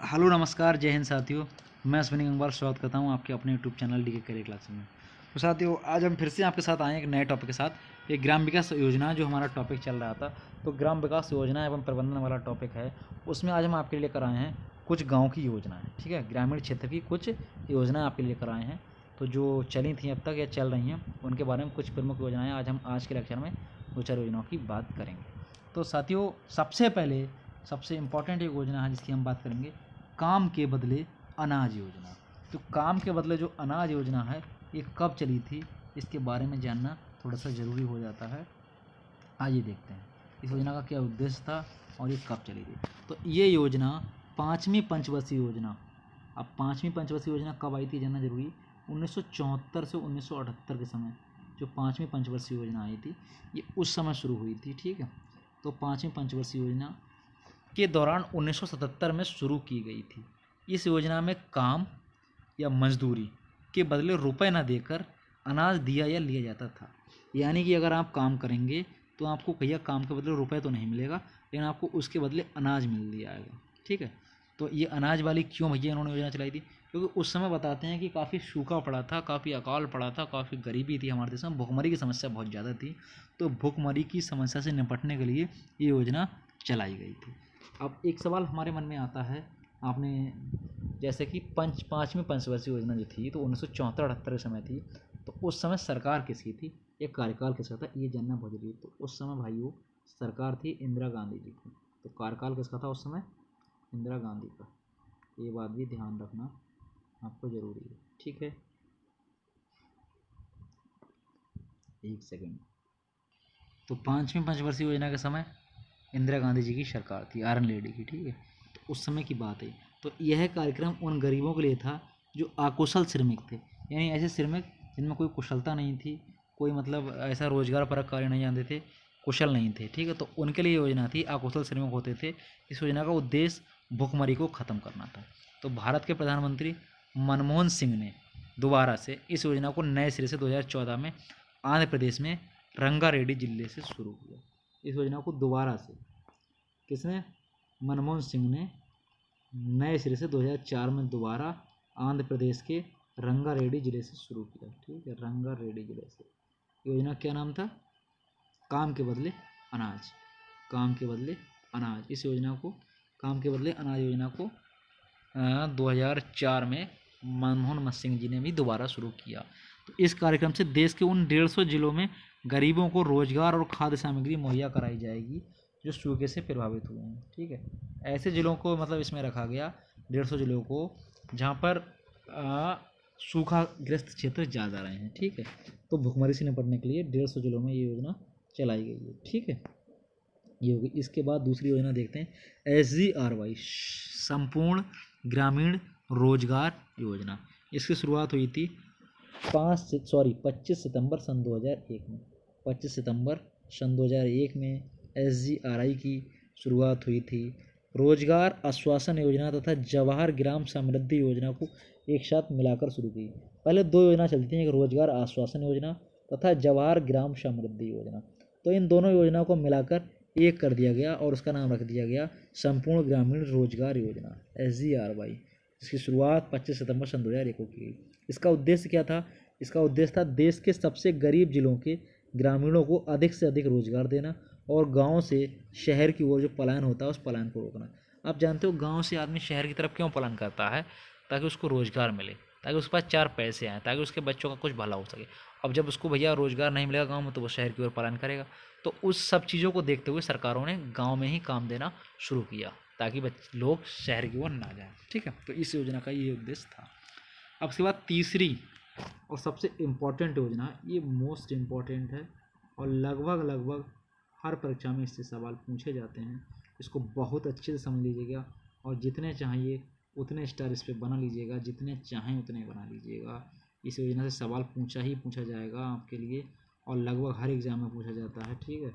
Hello नमस्कार जय हिंद साथियों। मैं अश्विनी गंगवार स्वागत करता हूं आपके अपने यूट्यूब चैनल डी के करियर क्लास में। तो साथियों आज हम फिर से आपके साथ आए हैं एक नए टॉपिक के साथ। एक ग्राम विकास योजना जो हमारा टॉपिक चल रहा था, तो ग्राम विकास योजना एवं प्रबंधन वाला टॉपिक है। उसमें आज हम आपके लिए लेकर आए हैं कुछ गाँव की योजनाएँ। ठीक है, ग्रामीण क्षेत्र की कुछ योजनाएँ आपके लिए लेकर आए हैं। तो जो चली थी अब तक या चल रही हैं उनके बारे में कुछ प्रमुख योजनाएँ आज हम आज के लेक्चर में दो चार योजनाओं की बात करेंगे। तो साथियों सबसे पहले सबसे इम्पॉर्टेंट एक योजना है जिसकी हम बात करेंगे, काम के बदले अनाज योजना। तो काम के बदले जो अनाज योजना है ये कब चली थी, इसके बारे में जानना थोड़ा सा ज़रूरी हो जाता है। आइए देखते हैं इस योजना का क्या उद्देश्य था और ये कब चली थी। तो ये योजना पाँचवीं पंचवर्षीय योजना। अब पाँचवीं पंचवर्षीय योजना कब आई थी जानना जरूरी। 1974 से 1978 के समय जो पाँचवीं पंचवर्षीय योजना आई थी ये उस समय शुरू हुई थी। ठीक है, तो पाँचवीं पंचवर्षीय योजना के दौरान 1977 में शुरू की गई थी। इस योजना में काम या मजदूरी के बदले रुपए न देकर अनाज दिया या लिया जाता था। यानी कि अगर आप काम करेंगे तो आपको भैया काम के बदले रुपए तो नहीं मिलेगा, लेकिन आपको उसके बदले अनाज मिल जाएगा। ठीक है, तो ये अनाज वाली क्यों भैया इन्होंने योजना चलाई थी, क्योंकि उस समय बताते हैं कि काफ़ी सूखा पड़ा था, काफ़ी अकाल पड़ा था, काफ़ी गरीबी थी हमारे देश में, भुखमरी की समस्या बहुत ज़्यादा थी। तो भुखमरी की समस्या से निपटने के लिए ये योजना चलाई गई थी। अब एक सवाल हमारे मन में आता है, आपने जैसे कि पाँचवीं पंचवर्षीय योजना जो थी तो 1974-78 के समय थी, तो उस समय सरकार किसकी थी, एक कार्यकाल किसका था, ये जानना बहुत जरूरी है। तो उस समय भाइयों सरकार थी इंदिरा गांधी जी की। तो कार्यकाल किसका था उस समय, इंदिरा गांधी का। ये बात भी ध्यान रखना आपको ज़रूरी है। ठीक है, एक सेकेंड। तो पाँचवीं पंचवर्षीय योजना के समय इंदिरा गांधी जी की सरकार थी, आयरन लेडी की। ठीक है, तो उस समय की बात है। तो यह कार्यक्रम उन गरीबों के लिए था जो अकुशल श्रमिक थे, यानी ऐसे श्रमिक जिनमें कोई कुशलता नहीं थी, कोई मतलब ऐसा रोजगार परक कार्य नहीं जानते थे, कुशल नहीं थे। ठीक है, तो उनके लिए योजना थी, अकुशल श्रमिक होते थे। इस योजना का उद्देश्य भुखमरी को ख़त्म करना था। तो भारत के प्रधानमंत्री मनमोहन सिंह ने दोबारा से इस योजना को नए सिरे से 2014 में आंध्र प्रदेश में रंगारेड्डी जिले से शुरू किया। इस योजना को दोबारा से किसने, मनमोहन सिंह ने नए सिरे से 2004 में दोबारा आंध्र प्रदेश के रंगारेड्डी जिले से शुरू किया। ठीक है, रंगारेड्डी जिले से। योजना क्या नाम था, काम के बदले अनाज। काम के बदले अनाज, इस योजना को काम के बदले अनाज योजना को 2004 में मनमोहन सिंह जी ने भी दोबारा शुरू किया। तो इस कार्यक्रम से देश के उन 150 जिलों में गरीबों को रोजगार और खाद्य सामग्री मुहैया कराई जाएगी जो सूखे से प्रभावित हुए हैं। ठीक है, ऐसे जिलों को मतलब इसमें रखा गया, 150 जिलों को जहाँ पर सूखाग्रस्त क्षेत्र ज़्यादा रहे हैं। ठीक है, तो भुखमरी से निपटने के लिए 150 जिलों में ये योजना चलाई गई है। ठीक है, ये होगी। इसके बाद दूसरी योजना देखते हैं, SGRY संपूर्ण ग्रामीण रोजगार योजना। इसकी शुरुआत हुई थी 25 सितंबर सन 2001 में। 25 सितंबर सन 2001 में SGRY की शुरुआत हुई थी। रोजगार आश्वासन योजना तथा जवाहर ग्राम समृद्धि योजना को एक साथ मिलाकर शुरू की। पहले दो योजना चलती हैं, एक रोजगार आश्वासन योजना तथा जवाहर ग्राम समृद्धि योजना। तो इन दोनों योजनाओं को मिलाकर एक कर दिया गया और उसका नाम रख दिया गया संपूर्ण ग्रामीण रोजगार योजना, SGRY। इसकी शुरुआत 25 सितंबर सन 2001 को की गई। इसका उद्देश्य क्या था, इसका उद्देश्य था देश के सबसे गरीब जिलों के ग्रामीणों को अधिक से अधिक रोजगार देना और गांव से शहर की ओर जो पलायन होता है उस पलायन को रोकना। आप जानते हो गांव से आदमी शहर की तरफ क्यों पलायन करता है, ताकि उसको रोजगार मिले, ताकि उसके पास चार पैसे आएँ, ताकि उसके बच्चों का कुछ भला हो सके। अब जब उसको भैया रोजगार नहीं मिलेगा गाँव में तो वो शहर की ओर पलायन करेगा। तो उस सब चीज़ों को देखते हुए सरकारों ने गाँव में ही काम देना शुरू किया ताकि लोग शहर की ओर ना जाएँ। ठीक है, तो इस योजना का ये उद्देश्य था। अब उसके बाद तीसरी और सबसे इम्पॉर्टेंट योजना, ये मोस्ट इम्पॉर्टेंट है और लगभग हर परीक्षा में इससे सवाल पूछे जाते हैं। इसको बहुत अच्छे से समझ लीजिएगा और जितने चाहिए उतने स्टार इस पर बना लीजिएगा, जितने चाहें उतने बना लीजिएगा। इस योजना से सवाल पूछा ही पूछा जाएगा आपके लिए और लगभग हर एग्ज़ाम में पूछा जाता है। ठीक है,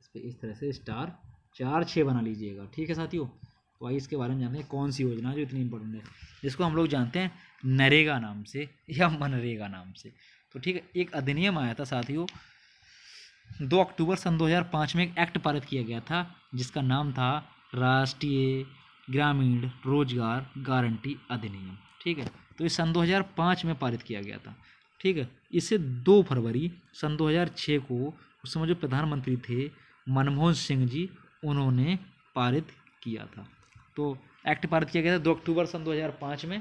इस पर इस तरह से स्टार 4-6 बना लीजिएगा। ठीक है साथियों, तो आइए इसके बारे में जानते हैं कौन सी योजना जो इतनी इंपॉर्टेंट है, जिसको हम लोग जानते हैं नरेगा नाम से या मनरेगा नाम से। तो ठीक है, एक अधिनियम आया था साथियों 2 अक्टूबर सन 2005 में, एक एक्ट पारित किया गया था जिसका नाम था राष्ट्रीय ग्रामीण रोजगार गारंटी अधिनियम। ठीक है, तो ये सन 2005 में पारित किया गया था। ठीक है, इसे 2 फरवरी सन 2006 को उस समय जो प्रधानमंत्री थे मनमोहन सिंह जी, उन्होंने पारित किया था। तो एक्ट पारित किया गया था 2 अक्टूबर सन 2005 में,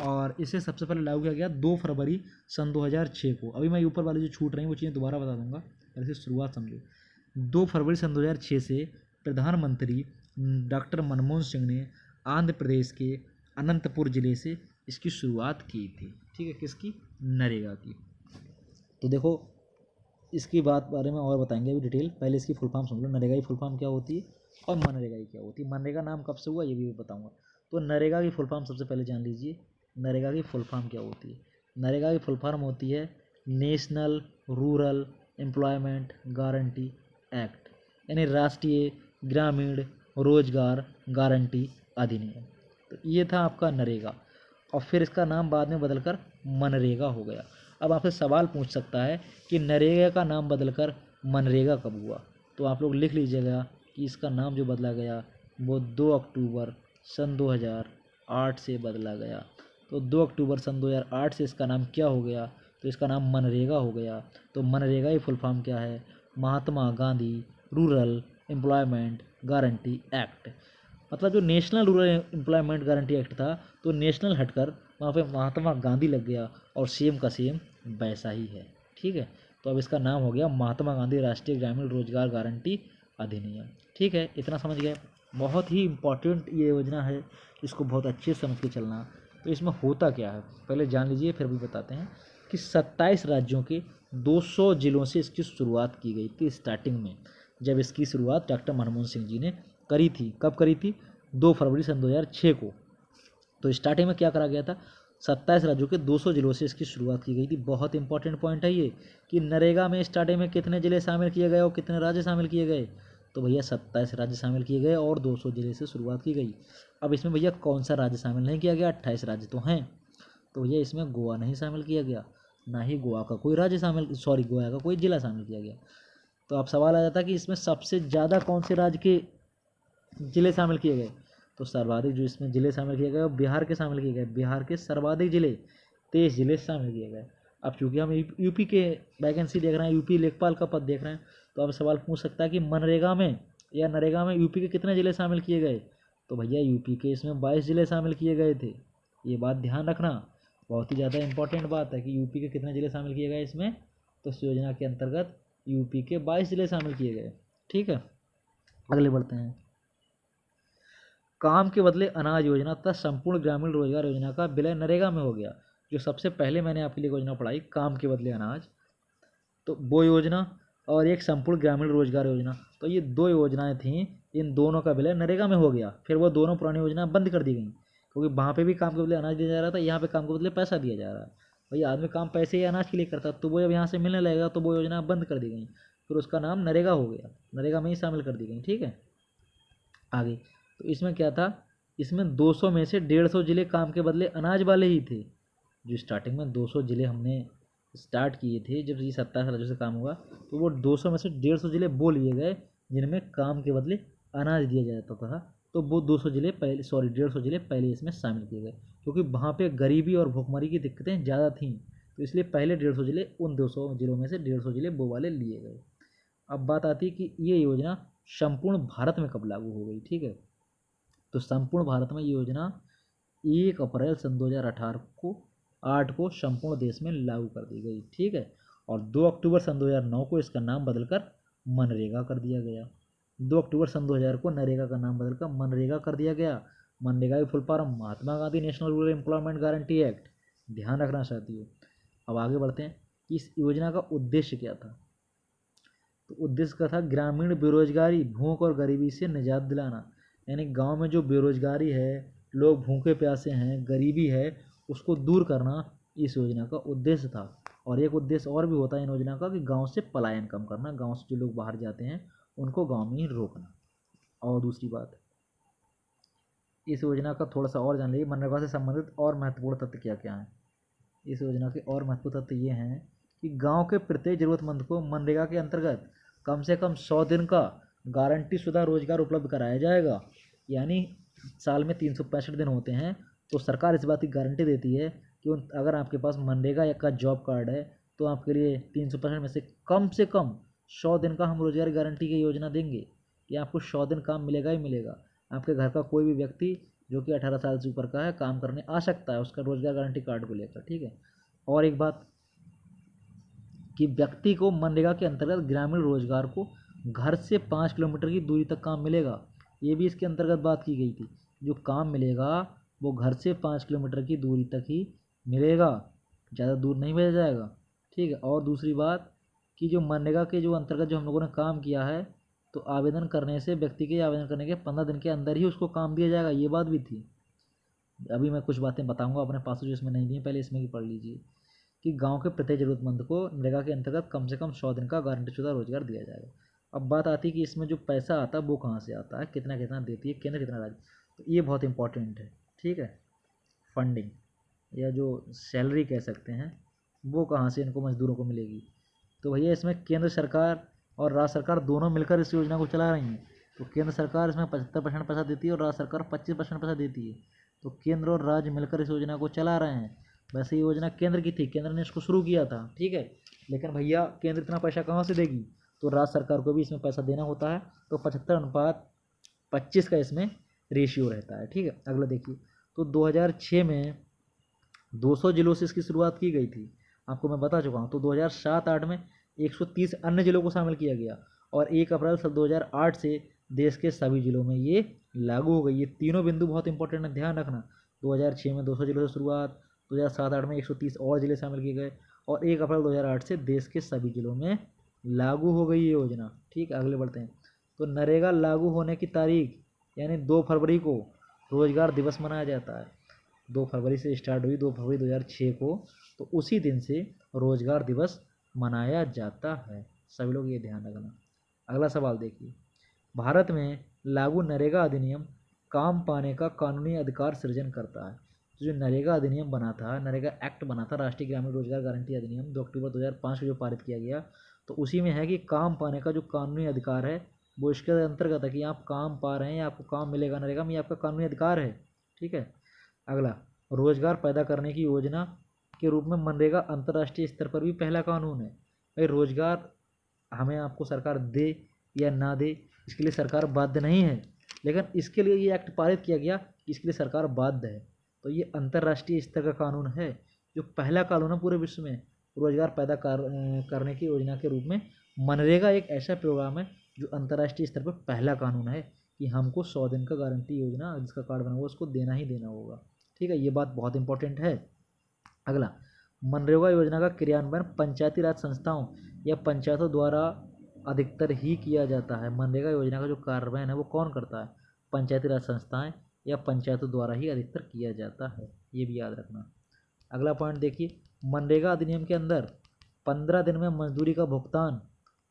और इसे सबसे पहले लागू किया गया 2 फरवरी सन 2006 को। अभी मैं ऊपर वाली जो छूट रही वो चीज़ें दोबारा बता दूंगा, पहले से शुरुआत समझो। 2 फरवरी सन 2006 से प्रधानमंत्री डॉक्टर मनमोहन सिंह ने आंध्र प्रदेश के अनंतपुर जिले से इसकी शुरुआत की थी। ठीक है, किसकी? नरेगा की। तो देखो इसकी बात बारे में और बताएंगे अभी डिटेल, पहले इसकी फुल फॉर्म समझ लो। नरेगा की फुल फॉर्म क्या होती है और मनरेगा की क्या होती है। मनरेगा नाम कब से हुआ ये भी बताऊंगा। तो नरेगा की फुल फॉर्म सबसे पहले जान लीजिए। नरेगा की फुल फॉर्म क्या होती है? नरेगा की फुल फॉर्म होती है national rural employment guarantee act, यानी राष्ट्रीय ग्रामीण रोजगार गारंटी अधिनियम। तो ये था आपका नरेगा, और फिर इसका नाम बाद में बदलकर मनरेगा हो गया। अब आपसे सवाल पूछ सकता है कि नरेगा का नाम बदलकर मनरेगा कब हुआ? तो आप लोग लिख लीजिएगा कि इसका नाम जो बदला गया वो 2 अक्टूबर सन 2008 से बदला गया। तो 2 अक्टूबर सन 2008 से इसका नाम क्या हो गया? तो इसका नाम मनरेगा हो गया। तो मनरेगा की फुल फॉर्म क्या है? Mahatma Gandhi rural employment guarantee act. मतलब जो national rural employment guarantee act था, तो नेशनल हटकर वहाँ पे महात्मा गांधी लग गया, और सेम का सेम वैसा ही है। ठीक है, तो अब इसका नाम हो गया महात्मा गांधी राष्ट्रीय ग्रामीण रोजगार गारंटी अधिनियम। ठीक है, इतना समझ गए। बहुत ही इम्पोर्टेंट ये योजना है, इसको बहुत अच्छे से समझ के चलना। तो इसमें होता क्या है पहले जान लीजिए, फिर भी बताते हैं कि 27 राज्यों के 200 जिलों से इसकी शुरुआत की गई थी। स्टार्टिंग में जब इसकी शुरुआत डॉक्टर मनमोहन सिंह जी ने करी थी, कब करी थी? 2 फरवरी सन 2006 को। तो स्टार्टिंग में क्या करा गया था? 27 राज्यों के 200 जिलों से इसकी शुरुआत की गई थी। बहुत इंपॉर्टेंट पॉइंट है ये कि नरेगा में स्टार्टिंग में कितने जिले शामिल किए गए और कितने राज्य शामिल किए गए? तो भैया 27 राज्य शामिल किए गए और 200 जिले से शुरुआत की गई। अब इसमें भैया कौन सा राज्य शामिल नहीं किया गया? 28 राज्य तो हैं। तो भैया इसमें गोवा नहीं शामिल किया गया, ना ही गोवा का कोई राज्य शामिल, सॉरी गोवा का कोई जिला शामिल किया गया। तो अब सवाल आ जाता है कि इसमें सबसे ज़्यादा कौन से राज्य के जिले शामिल किए गए? तो सर्वाधिक जो इसमें जिले शामिल किए गए वो बिहार के शामिल किए गए। बिहार के सर्वाधिक जिले 23 जिले शामिल किए गए। अब चूंकि हम यूपी के वैकेंसी देख रहे हैं, यूपी लेखपाल का पद देख रहे हैं, तो अब सवाल पूछ सकता है कि मनरेगा में या नरेगा में यूपी के कितने जिले शामिल किए गए? तो भैया यूपी के इसमें 22 जिले शामिल किए गए थे। ये बात ध्यान रखना, बहुत ही ज़्यादा इंपॉर्टेंट बात है कि यूपी के कितने जिले शामिल किए गए इसमें। तो इस योजना के अंतर्गत यूपी के 22 जिले शामिल किए गए। ठीक है, अगले बढ़ते हैं। काम के बदले अनाज योजना तथा संपूर्ण ग्रामीण रोजगार योजना का विलय नरेगा में हो गया। जो सबसे पहले मैंने आपके लिए योजना पढ़ाई काम के बदले अनाज, तो वो योजना, और एक संपूर्ण ग्रामीण रोजगार योजना, तो ये 2 योजनाएं थीं। इन दोनों का विलय नरेगा में हो गया। फिर वो दोनों पुरानी योजनाएं बंद कर दी गई, क्योंकि वहाँ पे भी काम के बदले अनाज दिया जा रहा था, यहाँ पे काम के बदले पैसा दिया जा रहा है। भाई आदमी काम पैसे या अनाज के लिए करता, तो वो जब यहाँ से मिलने लगेगा तो वो योजना बंद कर दी गई। फिर उसका नाम नरेगा हो गया, नरेगा में ही शामिल कर दी गई। ठीक है, आगे तो इसमें क्या था? इसमें 200 में से 150 जिले काम के बदले अनाज वाले ही थे। जो स्टार्टिंग में 200 जिले हमने स्टार्ट किए थे, जब ये 27 राज्यों से काम हुआ, तो वो 200 में से 150 जिले वो लिए गए जिनमें काम के बदले अनाज दिया जाता था। तो वो 200 जिले पहले, सॉरी 150 जिले पहले इसमें शामिल किए गए, क्योंकि वहाँ पे गरीबी और भुखमरी की दिक्कतें ज़्यादा थीं। तो इसलिए पहले 150 जिले, उन 200 जिलों में से 150 जिले वो वाले लिए गए। अब बात आती है कि ये योजना संपूर्ण भारत में कब लागू हो गई। ठीक है, तो संपूर्ण भारत में ये योजना 1 अप्रैल सन 2018 को 8 को संपूर्ण देश में लागू कर दी गई। ठीक है, और 2 अक्टूबर सन 2009 को इसका नाम बदलकर मनरेगा कर दिया गया। 2 अक्टूबर सन 2000 को नरेगा का नाम बदलकर मनरेगा कर दिया गया। मनरेगा की full form Mahatma Gandhi national rural employment guarantee act. ध्यान रखना साथियों। अब आगे बढ़ते हैं कि इस योजना का उद्देश्य क्या था। तो उद्देश्य का था ग्रामीण बेरोजगारी, भूख और गरीबी से निजात दिलाना। यानी गांव में जो बेरोजगारी है, लोग भूखे प्यासे हैं, गरीबी है, उसको दूर करना इस योजना का उद्देश्य था। और एक उद्देश्य और भी होता है इन योजना का कि गांव से पलायन कम करना, गांव से जो लोग बाहर जाते हैं उनको गांव में ही रोकना। और दूसरी बात, इस योजना का थोड़ा सा और जान लीजिए, मनरेगा से संबंधित और महत्वपूर्ण तथ्य क्या क्या हैं। इस योजना के और महत्वपूर्ण तथ्य ये हैं कि गांव के प्रत्येक जरूरतमंद को मनरेगा के अंतर्गत कम से कम 100 दिन का गारंटी शुदा रोजगार उपलब्ध कराया जाएगा। यानी साल में 365 दिन होते हैं, तो सरकार इस बात की गारंटी देती है कि अगर आपके पास मनरेगा का जॉब कार्ड है तो आपके लिए 365 में से कम 100 दिन का हम रोजगार गारंटी की योजना देंगे कि आपको 100 दिन काम मिलेगा ही मिलेगा। आपके घर का कोई भी व्यक्ति जो कि 18 साल से ऊपर का है काम करने आ सकता है उसका रोजगार गारंटी कार्ड को लेकर, ठीक है। और एक बात कि व्यक्ति को मनरेगा के अंतर्गत ग्रामीण रोजगार को घर से 5 किलोमीटर की दूरी तक काम मिलेगा। ये भी इसके अंतर्गत बात की गई थी, जो काम मिलेगा वो घर से 5 किलोमीटर की दूरी तक ही मिलेगा, ज़्यादा दूर नहीं भेजा जाएगा, ठीक है। और दूसरी बात कि जो मनरेगा के जो अंतर्गत जो हम लोगों ने काम किया है तो आवेदन करने से व्यक्ति के आवेदन करने के 15 दिन के अंदर ही उसको काम दिया जाएगा, ये बात भी थी। अभी मैं कुछ बातें बताऊंगा अपने पास जो इसमें नहीं दी, पहले इसमें की पढ़ लीजिए कि गांव के प्रत्येक जरूरतमंद को नरेगा के अंतर्गत कम से कम 100 दिन का गारंटीशुदा रोजगार दिया जाएगा। अब बात आती है कि इसमें जो पैसा आता है वो कहाँ से आता है, कितना कितना देती है केंद्र, कितना राज्य, तो ये बहुत इंपॉर्टेंट है, ठीक है। फंडिंग या जो सैलरी कह सकते हैं वो कहाँ से इनको मजदूरों को मिलेगी, तो भैया इसमें केंद्र सरकार और राज्य सरकार दोनों मिलकर इस योजना को चला रही हैं। तो केंद्र सरकार इसमें 75% पैसा देती है और राज्य सरकार 25% पैसा देती है। तो केंद्र और राज्य मिलकर इस योजना को चला रहे हैं। वैसे ये योजना केंद्र की थी, केंद्र ने इसको शुरू किया था, ठीक है। लेकिन भैया केंद्र इतना पैसा कहाँ से देगी, तो राज्य सरकार को भी इसमें पैसा देना होता है। तो 75:25 का इसमें रेशियो रहता है, ठीक है। अगला देखिए, तो 2006 में 200 जिलों से इसकी शुरुआत की गई थी, आपको मैं बता चुका हूँ। तो 2007-8 में 130 अन्य जिलों को शामिल किया गया और 1 अप्रैल 2008 से देश के सभी जिलों में ये लागू हो गई। ये तीनों बिंदु बहुत इंपॉर्टेंट है, ध्यान रखना। 2006 में 200 जिलों से शुरुआत, 2007-8 में 130 और जिले शामिल किए गए और 1 अप्रैल 2008 से देश के सभी जिलों में लागू हो गई ये योजना, ठीक है। अगले बढ़ते हैं, तो नरेगा लागू होने की तारीख यानी 2 फरवरी को रोजगार दिवस मनाया जाता है। 2 फरवरी से स्टार्ट हुई, 2 फरवरी 2006 को, तो उसी दिन से रोजगार दिवस मनाया जाता है। सभी लोग ये ध्यान रखना। अगला सवाल देखिए, भारत में लागू नरेगा अधिनियम काम पाने का कानूनी अधिकार सृजन करता है। तो जो नरेगा अधिनियम बना था, नरेगा एक्ट बना था, राष्ट्रीय ग्रामीण रोजगार गारंटी अधिनियम 2 अक्टूबर 2005 को जो पारित किया गया, तो उसी में है कि काम पाने का जो कानूनी अधिकार है वो इसके अंतर्गत है कि आप काम पा रहे हैं या आपको काम मिलेगा नरेगा में, ये आपका कानूनी अधिकार है, ठीक है। अगला, रोजगार पैदा करने की योजना के रूप में मनरेगा अंतर्राष्ट्रीय स्तर पर भी पहला कानून है। भाई रोजगार हमें आपको सरकार दे या ना दे इसके लिए सरकार बाध्य नहीं है, लेकिन इसके लिए ये एक्ट पारित किया गया कि इसके लिए सरकार बाध्य है। तो ये अंतर्राष्ट्रीय स्तर का कानून है, जो पहला कानून है पूरे विश्व में रोजगार पैदा करने की योजना के रूप में। मनरेगा एक ऐसा प्रोग्राम है जो अंतर्राष्ट्रीय स्तर पर पहला कानून है कि हमको 100 दिन का गारंटी योजना जिसका कार्ड बना हुआ उसको देना ही देना होगा, ठीक है। ये बात बहुत इंपॉर्टेंट है। अगला, मनरेगा योजना का क्रियान्वयन पंचायती राज संस्थाओं या पंचायतों द्वारा अधिकतर ही किया जाता है। मनरेगा योजना का जो कार्यान्वयन है वो कौन करता है, पंचायती राज संस्थाएं या पंचायतों द्वारा ही अधिकतर किया जाता है, ये भी याद रखना। अगला पॉइंट देखिए, मनरेगा अधिनियम के अंदर 15 दिन में मजदूरी का भुगतान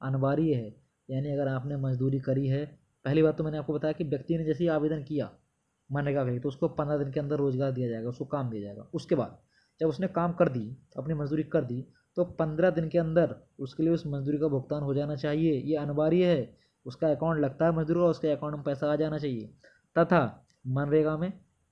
अनिवार्य है। यानी अगर आपने मजदूरी करी है, पहली बात तो मैंने आपको बताया कि व्यक्ति ने जैसे ही आवेदन किया मनरेगा के लिए तो उसको 15 दिन के अंदर रोजगार दिया जाएगा, उसको काम दिया जाएगा। उसके बाद जब उसने काम कर दी, अपनी मजदूरी कर दी, तो 15 दिन के अंदर उसके लिए उस मजदूरी का भुगतान हो जाना चाहिए, ये अनिवार्य है। उसका अकाउंट लगता है मजदूर का, उसके अकाउंट में पैसा आ जाना चाहिए। तथा मनरेगा में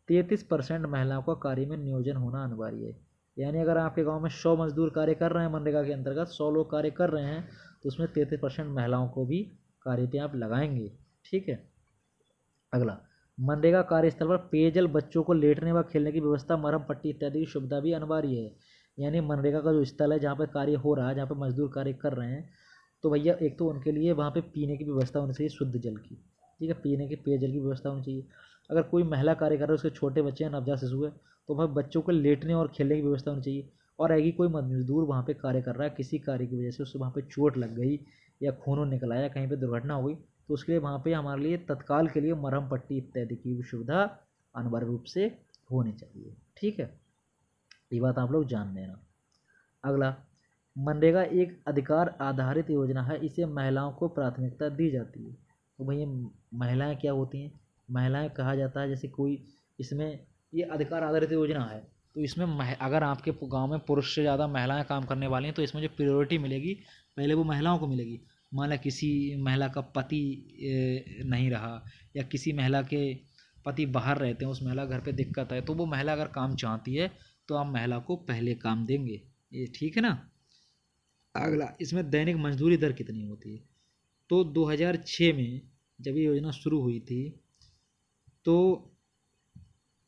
33% महिलाओं का कार्य में नियोजन होना अनिवार्य है। यानी अगर आपके गांव में 100 मजदूर कार्य कर रहे हैं मनरेगा के अंतर्गत, 100 लोग कार्य कर रहे हैं, तो उसमें 33% महिलाओं को भी कार्य पे आप लगाएंगे, ठीक है। अगला, मनरेगा कार्यस्थल पर पेयजल, बच्चों को लेटने व खेलने की व्यवस्था, मरहम पट्टी इत्यादि की सुविधा भी अनिवार्य है। यानी मनरेगा का जो स्थल है जहाँ पर कार्य हो रहा है, जहाँ पर मजदूर कार्य कर रहे हैं, तो भैया एक तो उनके लिए वहाँ पे पीने की व्यवस्था होनी चाहिए, शुद्ध जल की, ठीक है, पीने के पेयजल की व्यवस्था होनी चाहिए। अगर कोई महिला कार्य कर रहा है, उसके छोटे बच्चे हैं, नवजात शिशु है, तो वह बच्चों को लेटने और खेलने की व्यवस्था होनी चाहिए। और अगर कोई मजदूर वहाँ पे कार्य कर रहा है, किसी कार्य की वजह से उससे वहाँ पे चोट लग गई या खून निकल आया, कहीं पे दुर्घटना हो गई, तो उसके लिए वहाँ पे हमारे लिए तत्काल के लिए मरहम पट्टी इत्यादि की भी सुविधा अनिवार्य रूप से होनी चाहिए, ठीक है। ये बात आप लोग जान लेना। अगला, मनरेगा एक अधिकार आधारित योजना है, इसे महिलाओं को प्राथमिकता दी जाती है। तो भैया महिलाएं क्या होती हैं, महिलाएं कहा जाता है जैसे कोई, इसमें ये अधिकार आधारित योजना है तो इसमें अगर आपके गांव में पुरुष से ज़्यादा महिलाएं काम करने वाली हैं तो इसमें जो प्रायोरिटी मिलेगी पहले वो महिलाओं को मिलेगी। मान लो किसी महिला का पति नहीं रहा या किसी महिला के पति बाहर रहते हैं, उस महिला घर पे दिक्कत है, तो वो महिला अगर काम चाहती है तो आप महिला को पहले काम देंगे, ये ठीक है ना। अगला, इसमें दैनिक मजदूरी दर कितनी होती है। तो 2006 में जब ये योजना शुरू हुई थी तो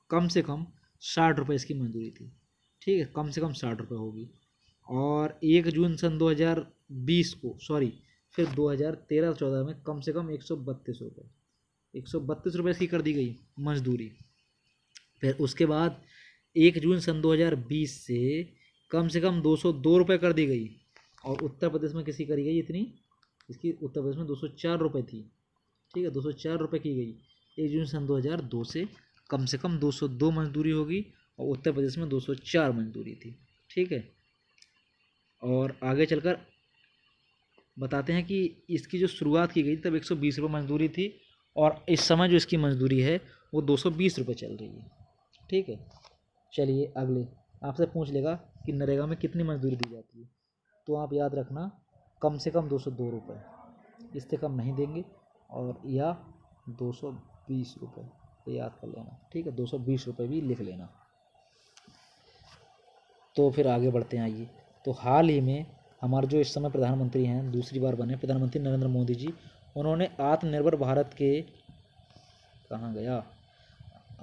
कम से कम 60 रुपये इसकी मजदूरी थी, ठीक है, कम से कम 60 रुपये होगी। और 1 जून सन 2020 को फिर 2013-14 में कम से कम 132 रुपये 132 रुपये इसकी कर दी गई मजदूरी। फिर उसके बाद 1 जून सन 2020 से कम से कम 202 रुपये कर दी गई। और उत्तर प्रदेश में किसी करी गई इतनी, इसकी उत्तर प्रदेश में 204 रुपये थी, ठीक है, 204 रुपये की गई 1 जून सन 2002 से कम 202 मजदूरी होगी, और उत्तर प्रदेश में 204 मजदूरी थी, ठीक है। और आगे चलकर बताते हैं कि इसकी जो शुरुआत की गई तब 120 रुपये मजदूरी थी, और इस समय जो इसकी मजदूरी है वो 220 रुपये चल रही है, ठीक है। चलिए अगले, आपसे पूछ लेगा कि नरेगा में कितनी मजदूरी दी जाती है, तो आप याद रखना कम से कम 202 रुपये, इससे कम नहीं देंगे, और या 220 रुपये, तो याद कर लेना, ठीक है, 220 रुपये भी लिख लेना। तो फिर आगे बढ़ते हैं, आइए। तो हाल ही में हमारे जो इस समय प्रधानमंत्री हैं, दूसरी बार बने प्रधानमंत्री नरेंद्र मोदी जी, उन्होंने आत्मनिर्भर भारत के, कहाँ गया,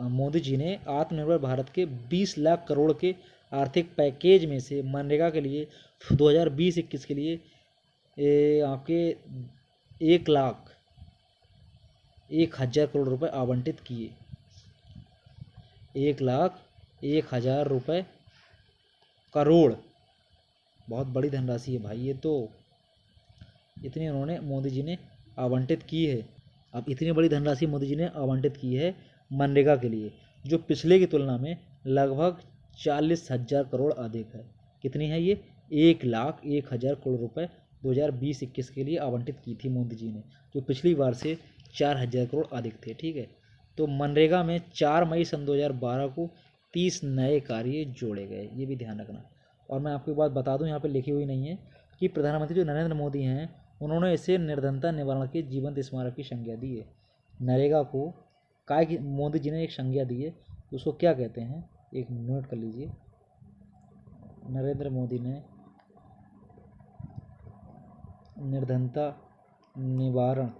मोदी जी ने आत्मनिर्भर भारत के 20 लाख करोड़ के आर्थिक पैकेज में से मनरेगा के लिए 2020-21 के लिए आपके 1,01,000 करोड़ रुपए आवंटित किए। 1,01,000 रुपये करोड़, बहुत बड़ी धनराशि है भाई ये, तो इतनी उन्होंने मोदी जी ने आवंटित की है। अब इतनी बड़ी धनराशि मोदी जी ने आवंटित की है मनरेगा के लिए, जो पिछले की तुलना में लगभग 40,000 करोड़ अधिक है। कितनी है ये, 1,01,000 करोड़ रुपए 2020-21 के लिए आवंटित की थी मोदी जी ने, जो पिछली बार से 4,000 करोड़ अधिक थे, ठीक है। तो मनरेगा में 4 मई सन 2012 को 30 नए कार्य जोड़े गए, ये भी ध्यान रखना। और मैं आपको एक बात बता दूं, यहाँ पे लिखी हुई नहीं है कि प्रधानमंत्री जो नरेंद्र मोदी हैं उन्होंने इसे निर्धनता निवारण के जीवंत स्मारक की संज्ञा दी है। नरेगा को काय की मोदी जी ने एक संज्ञा दी है, तो उसको क्या कहते हैं, एक नोट कर लीजिए। नरेंद्र मोदी ने निर्धनता निवारण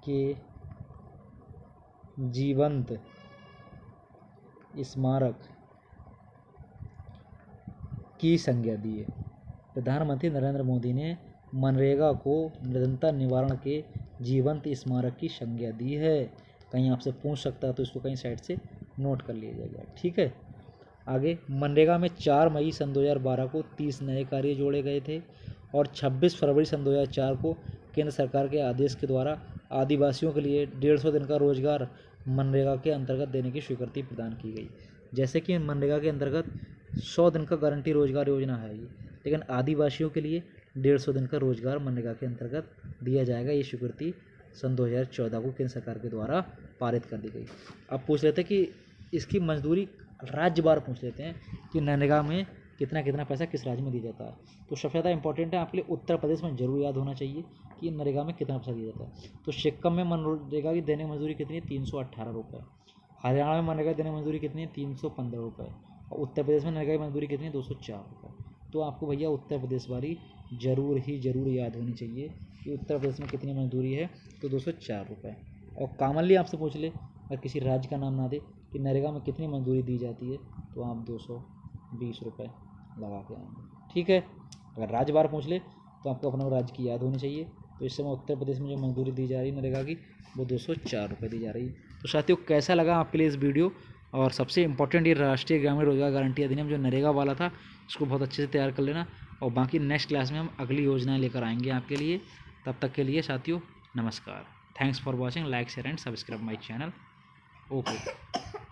के जीवंत स्मारक की संज्ञा दी है। प्रधानमंत्री नरेंद्र मोदी ने मनरेगा को निर्धनता निवारण के जीवंत स्मारक की संज्ञा दी है। कहीं आपसे पूछ सकता है तो इसको कहीं साइड से नोट कर लिया जाएगा, ठीक है। आगे, मनरेगा में 4 मई सन 2012 को 30 नए कार्य जोड़े गए थे, और 26 फरवरी सन 2004 को केंद्र सरकार के आदेश के द्वारा आदिवासियों के लिए 150 दिन का रोजगार मनरेगा के अंतर्गत देने की स्वीकृति प्रदान की गई। जैसे कि मनरेगा के अंतर्गत 100 दिन का गारंटी रोजगार योजना है ये, लेकिन आदिवासियों के लिए 150 दिन का रोजगार मनरेगा के अंतर्गत दिया जाएगा। ये स्वीकृति सन 2014 को केंद्र सरकार के द्वारा पारित कर दी गई। अब पूछ लेते हैं कि इसकी मजदूरी राज्यवार पूछ लेते हैं कि मनरेगा में कितना कितना पैसा किस राज्य में दिया जाता है। तो सबसे ज़्यादा इंपॉर्टेंट है आपके लिए उत्तर प्रदेश में जरूर याद होना चाहिए कि मनरेगा में कितना पैसा दिया जाता है। तो सिक्किम में मनरेगा की दैनिक मजदूरी कितनी है, 318 रुपये। हरियाणा में मनरेगा की दैनिक मजदूरी कितनी है, 315 रुपये। और उत्तर प्रदेश में मनरेगा की मजदूरी कितनी है, 204 रुपये। तो आपको भैया उत्तर प्रदेश वाली जरूर याद होनी चाहिए कि उत्तर प्रदेश में कितनी मजदूरी है, तो 204 रुपये। और कॉमनली आपसे पूछ ले, अगर किसी राज्य का नाम ना दे कि नरेगा में कितनी मजदूरी दी जाती है, तो आप 220 रुपये लगा के आएंगे, ठीक है। अगर राज्य बार पूछ ले तो आपको अपना राज्य की याद होनी चाहिए। तो इस समय उत्तर प्रदेश में जो मजदूरी दी जा रही है नरेगा की, वो 204 रुपये दी जा रही है। तो साथियों, कैसा लगा आपके लिए इस वीडियो। और सबसे इम्पोर्टेंट, ये राष्ट्रीय ग्रामीण रोजगार गारंटी अधिनियम जो नरेगा वाला था, इसको बहुत अच्छे से तैयार कर लेना। और बाकी नेक्स्ट क्लास में हम अगली योजनाएं लेकर आएंगे आपके लिए। तब तक के लिए साथियों, नमस्कार। Thanks for watching, like share and subscribe my channel. Okay.